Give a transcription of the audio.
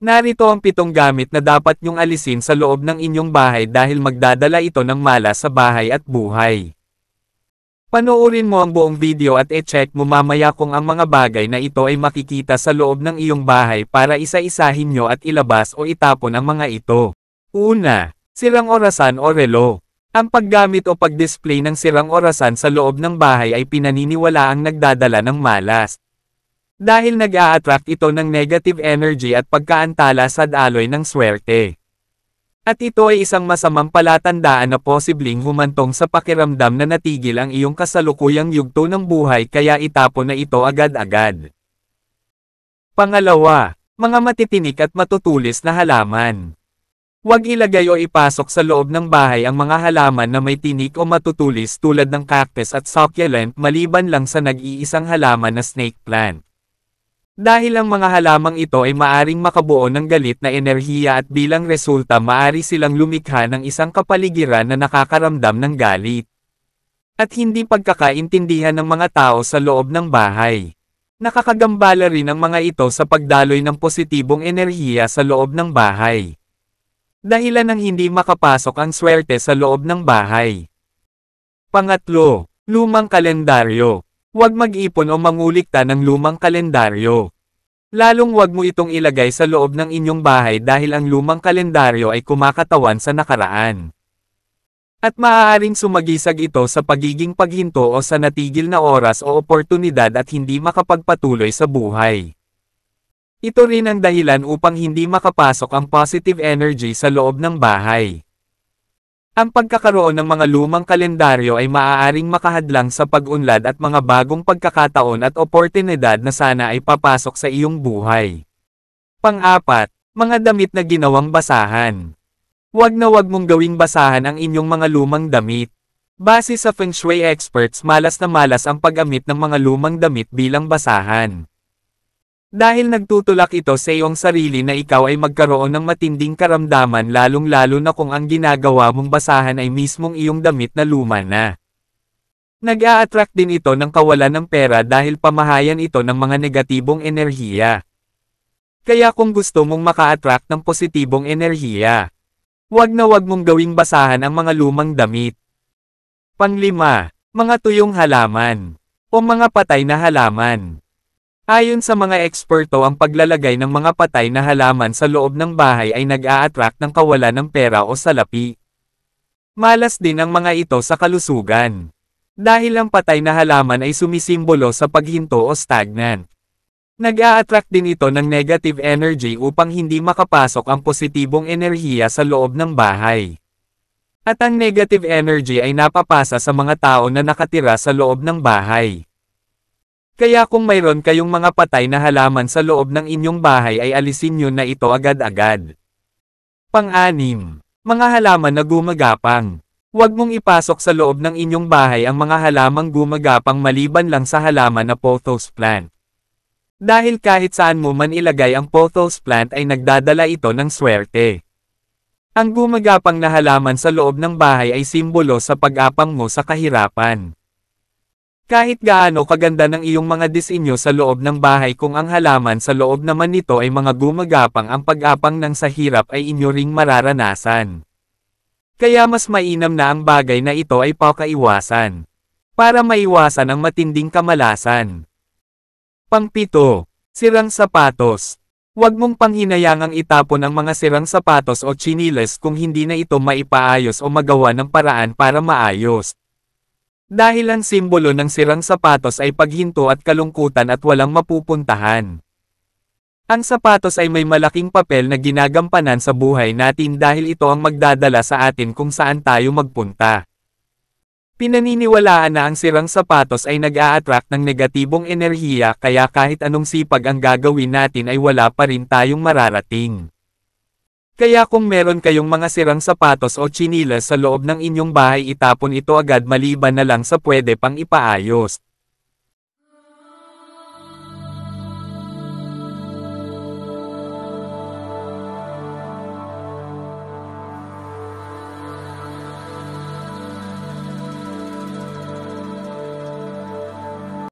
Narito ang 7 gamit na dapat niyong alisin sa loob ng inyong bahay dahil magdadala ito ng malas sa bahay at buhay. Panoorin mo ang buong video at e-check mo mamaya kung ang mga bagay na ito ay makikita sa loob ng iyong bahay para isa-isahin nyo at ilabas o itapon ang mga ito. Una, sirang orasan o relo. Ang paggamit o pag-display ng sirang orasan sa loob ng bahay ay pinaniniwalaang nagdadala ng malas. Dahil nag-a-attract ito ng negative energy at pagkaantala sa daloy ng swerte. At ito ay isang masamang palatandaan na posibleng humantong sa pakiramdam na natigil ang iyong kasalukuyang yugto ng buhay kaya itapon na ito agad-agad. Pangalawa, mga matitinik at matutulis na halaman. Huwag ilagay o ipasok sa loob ng bahay ang mga halaman na may tinik o matutulis tulad ng cactus at succulent maliban lang sa nag-iisang halaman na snake plant. Dahil ang mga halamang ito ay maaring makabuo ng galit na enerhiya at bilang resulta maari silang lumikha ng isang kapaligiran na nakakaramdam ng galit. At hindi pagkakaintindihan ng mga tao sa loob ng bahay. Nakakagambala rin ang mga ito sa pagdaloy ng positibong enerhiya sa loob ng bahay. Dahilan ng hindi makapasok ang swerte sa loob ng bahay. Pangatlo, lumang kalendaryo. Huwag mag-ipon o mangulikta ng lumang kalendaryo. Lalong huwag mo itong ilagay sa loob ng inyong bahay dahil ang lumang kalendaryo ay kumakatawan sa nakaraan. At maaaring sumagisag ito sa pagiging paghinto o sa natigil na oras o oportunidad at hindi makapagpatuloy sa buhay. Ito rin ang dahilan upang hindi makapasok ang positive energy sa loob ng bahay. Ang pagkakaroon ng mga lumang kalendaryo ay maaaring makahadlang sa pag-unlad at mga bagong pagkakataon at oportunidad na sana ay papasok sa iyong buhay. Pang-apat, mga damit na ginawang basahan. Huwag na huwag mong gawing basahan ang inyong mga lumang damit. Base sa Feng Shui experts, malas na malas ang pag-amit ng mga lumang damit bilang basahan. Dahil nagtutulak ito sa iyong sarili na ikaw ay magkaroon ng matinding karamdaman lalong-lalo na kung ang ginagawa mong basahan ay mismong iyong damit na luma na. Nag-a-attract din ito ng kawalan ng pera dahil pamahayan ito ng mga negatibong enerhiya. Kaya kung gusto mong maka-attract ng positibong enerhiya, huwag na huwag mong gawing basahan ang mga lumang damit. Panglima, mga tuyong halaman o mga patay na halaman. Ayon sa mga eksperto, ang paglalagay ng mga patay na halaman sa loob ng bahay ay nag-a-attract ng kawalan ng pera o salapi. Malas din ang mga ito sa kalusugan. Dahil ang patay na halaman ay sumisimbolo sa paghinto o stagnant. Nag-a-attract din ito ng negative energy upang hindi makapasok ang positibong enerhiya sa loob ng bahay. At ang negative energy ay napapasa sa mga tao na nakatira sa loob ng bahay. Kaya kung mayroon kayong mga patay na halaman sa loob ng inyong bahay ay alisin nyo na ito agad-agad. Pang-anim, mga halaman na gumagapang. Huwag mong ipasok sa loob ng inyong bahay ang mga halamang gumagapang maliban lang sa halaman na pothos plant. Dahil kahit saan mo man ilagay ang pothos plant ay nagdadala ito ng swerte. Ang gumagapang na halaman sa loob ng bahay ay simbolo sa pag-apang mo sa kahirapan. Kahit gaano kaganda ng iyong mga disenyo sa loob ng bahay kung ang halaman sa loob naman nito ay mga gumagapang, ang pag-apang ng sa hirap ay inyo ring mararanasan. Kaya mas mainam na ang bagay na ito ay pakaiwasan. Para maiwasan ang matinding kamalasan. Pang-7, sirang sapatos. Huwag mong panghinayangang itapon ang mga sirang sapatos o tsinelas kung hindi na ito maipaayos o magawa ng paraan para maayos. Dahil ang simbolo ng sirang sapatos ay paghinto at kalungkutan at walang mapupuntahan. Ang sapatos ay may malaking papel na ginagampanan sa buhay natin dahil ito ang magdadala sa atin kung saan tayo magpunta. Pinaniniwalaan na ang sirang sapatos ay nag-a-attract ng negatibong enerhiya kaya kahit anong sipag ang gagawin natin ay wala pa rin tayong mararating. Kaya kung meron kayong mga sirang sapatos o tsinelas sa loob ng inyong bahay, itapon ito agad maliban na lang sa pwede pang ipaayos.